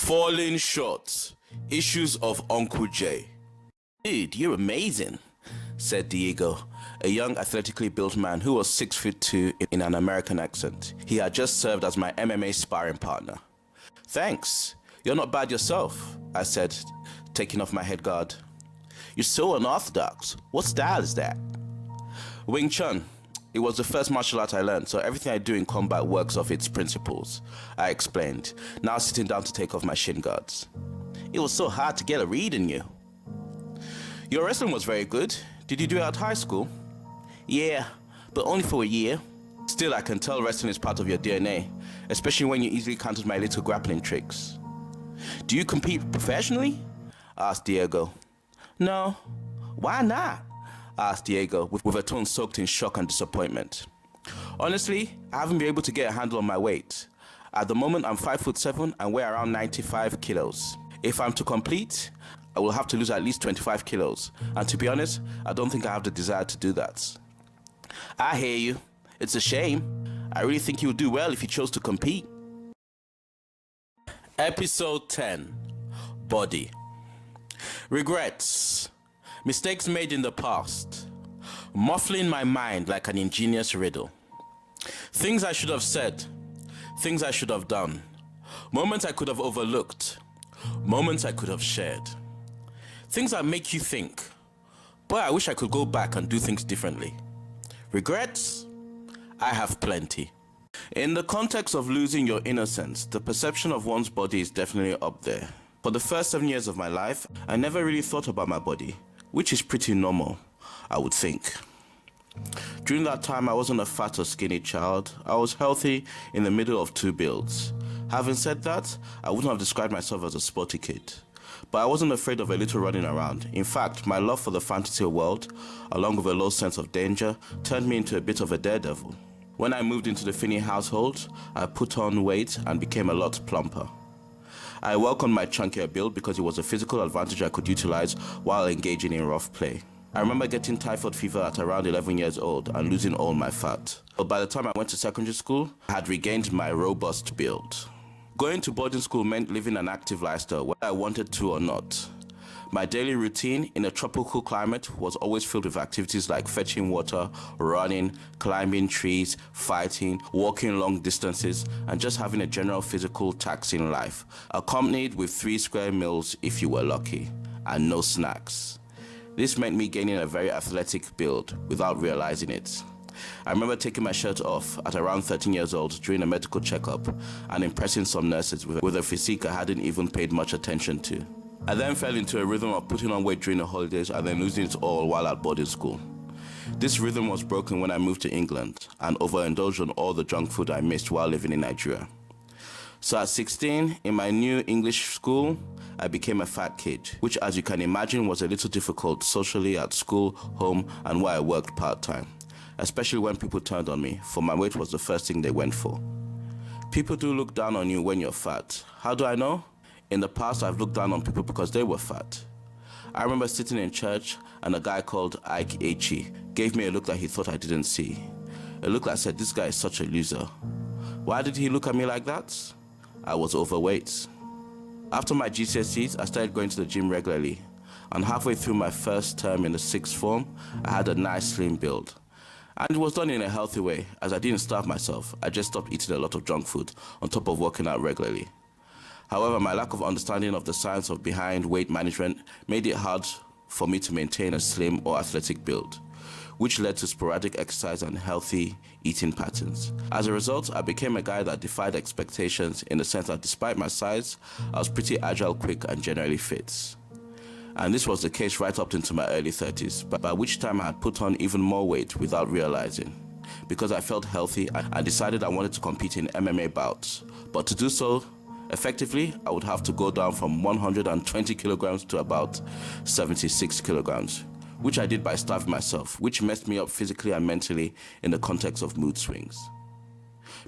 Falling short. Issues of Uncle J. Dude, you're amazing, said Diego, a young athletically built man who was 6'2" in an American accent. He had just served as my MMA sparring partner. Thanks. You're not bad yourself, I said, taking off my headguard. You're so unorthodox. What style is that? Wing Chun. It was the first martial art I learned, so everything I do in combat works off its principles, I explained, now sitting down to take off my shin guards. It was so hard to get a read in you. Your wrestling was very good. Did you do it at high school? Yeah, but only for a year. Still, I can tell wrestling is part of your DNA, especially when you easily countered my little grappling tricks. Do you compete professionally? Asked Diego. No. Why not? Asked Diego with a tone soaked in shock and disappointment. Honestly, I haven't been able to get a handle on my weight. At the moment, I'm 5'7" and weigh around 95 kilos. If I'm to compete, I will have to lose at least 25 kilos. And to be honest, I don't think I have the desire to do that. I hear you. It's a shame. I really think you would do well if you chose to compete. Episode 10. Body. Regrets. Mistakes made in the past. Muffling my mind like an ingenious riddle. Things I should have said. Things I should have done. Moments I could have overlooked. Moments I could have shared. Things that make you think, boy, I wish I could go back and do things differently. Regrets? I have plenty. In the context of losing your innocence, the perception of one's body is definitely up there. For the first 7 years of my life, I never really thought about my body, which is pretty normal, I would think. During that time, I wasn't a fat or skinny child. I was healthy in the middle of two builds. Having said that, I wouldn't have described myself as a sporty kid. But I wasn't afraid of a little running around. In fact, my love for the fantasy world, along with a low sense of danger, turned me into a bit of a daredevil. When I moved into the Finney household, I put on weight and became a lot plumper. I welcomed my chunkier build because it was a physical advantage I could utilize while engaging in rough play. I remember getting typhoid fever at around 11 years old and losing all my fat. But by the time I went to secondary school, I had regained my robust build. Going to boarding school meant living an active lifestyle, whether I wanted to or not. My daily routine in a tropical climate was always filled with activities like fetching water, running, climbing trees, fighting, walking long distances, and just having a general physical taxing life, accompanied with 3 square meals if you were lucky, and no snacks. This meant me gaining a very athletic build without realizing it. I remember taking my shirt off at around 13 years old during a medical checkup and impressing some nurses with a physique I hadn't even paid much attention to. I then fell into a rhythm of putting on weight during the holidays and then losing it all while at boarding school. This rhythm was broken when I moved to England and overindulged on all the junk food I missed while living in Nigeria. So at 16, in my new English school, I became a fat kid, which as you can imagine was a little difficult socially at school, home, and where I worked part-time. Especially when people turned on me, for my weight was the first thing they went for. People do look down on you when you're fat. How do I know? In the past, I've looked down on people because they were fat. I remember sitting in church and a guy called Ike Echi gave me a look that he thought I didn't see. A look that said, this guy is such a loser. Why did he look at me like that? I was overweight. After my GCSEs, I started going to the gym regularly. And halfway through my first term in the 6th form, I had a nice slim build. And it was done in a healthy way, as I didn't starve myself. I just stopped eating a lot of junk food on top of working out regularly. However, my lack of understanding of the science behind weight management made it hard for me to maintain a slim or athletic build, which led to sporadic exercise and healthy eating patterns. As a result, I became a guy that defied expectations in the sense that despite my size, I was pretty agile, quick, and generally fit. And this was the case right up into my early 30s, by which time I had put on even more weight without realizing. Because I felt healthy, I decided I wanted to compete in MMA bouts. But to do so effectively, I would have to go down from 120 kilograms to about 76 kilograms, which I did by starving myself, which messed me up physically and mentally in the context of mood swings.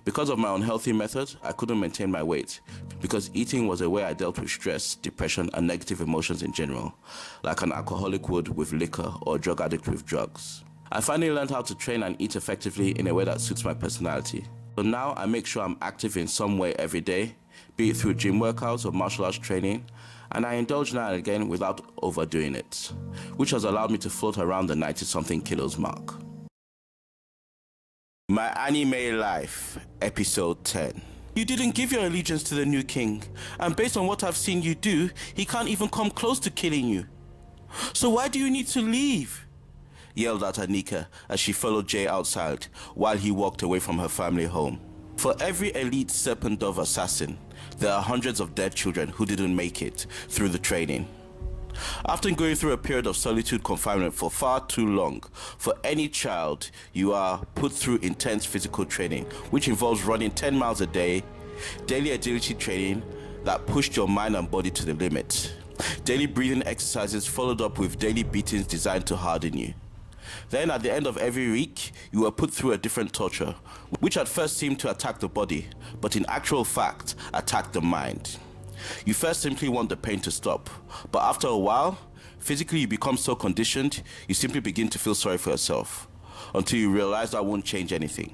Because of my unhealthy method, I couldn't maintain my weight because eating was a way I dealt with stress, depression, and negative emotions in general, like an alcoholic would with liquor or a drug addict with drugs. I finally learned how to train and eat effectively in a way that suits my personality. So now I make sure I'm active in some way every day, be it through gym workouts or martial arts training, and I indulge now and again without overdoing it, which has allowed me to float around the 90-something kilos mark. My anime life, episode 10. You didn't give your allegiance to the new king, and based on what I've seen you do, he can't even come close to killing you. So why do you need to leave? Yelled at Anika as she followed Jay outside while he walked away from her family home. For every elite Serpent Dove assassin, there are hundreds of dead children who didn't make it through the training. After going through a period of solitude confinement for far too long, for any child, you are put through intense physical training, which involves running 10 miles a day, daily agility training that pushed your mind and body to the limit, daily breathing exercises followed up with daily beatings designed to harden you. Then at the end of every week, you were put through a different torture, which at first seemed to attack the body, but in actual fact, attacked the mind. You first simply want the pain to stop, but after a while, physically you become so conditioned, you simply begin to feel sorry for yourself, until you realize that won't change anything.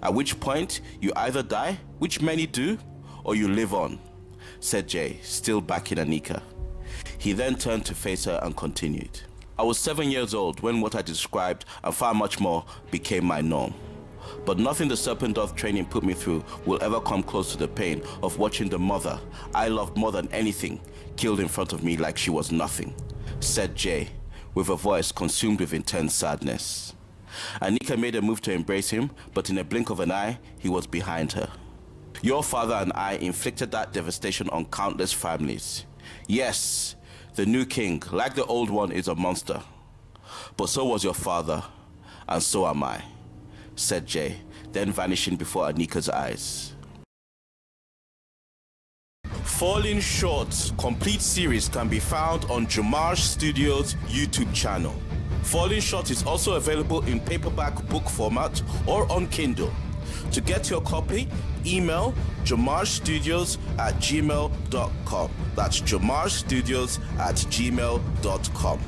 At which point, you either die, which many do, or you live on, said Jay, still backing Anika. He then turned to face her and continued. I was 7 years old when what I described, and far much more, became my norm. But nothing the Serpent Dove training put me through will ever come close to the pain of watching the mother I loved more than anything killed in front of me like she was nothing, said Jay, with a voice consumed with intense sadness. Anika made a move to embrace him, but in a blink of an eye, he was behind her. Your father and I inflicted that devastation on countless families. Yes, the new king, like the old one, is a monster. But so was your father, and so am I, said Jay, then vanishing before Anika's eyes. Falling Short complete series can be found on JOMAJ Studios' YouTube channel. Falling Short is also available in paperback book format or on Kindle. To get your copy, email jomajstudios@gmail.com. That's jomajstudios@gmail.com.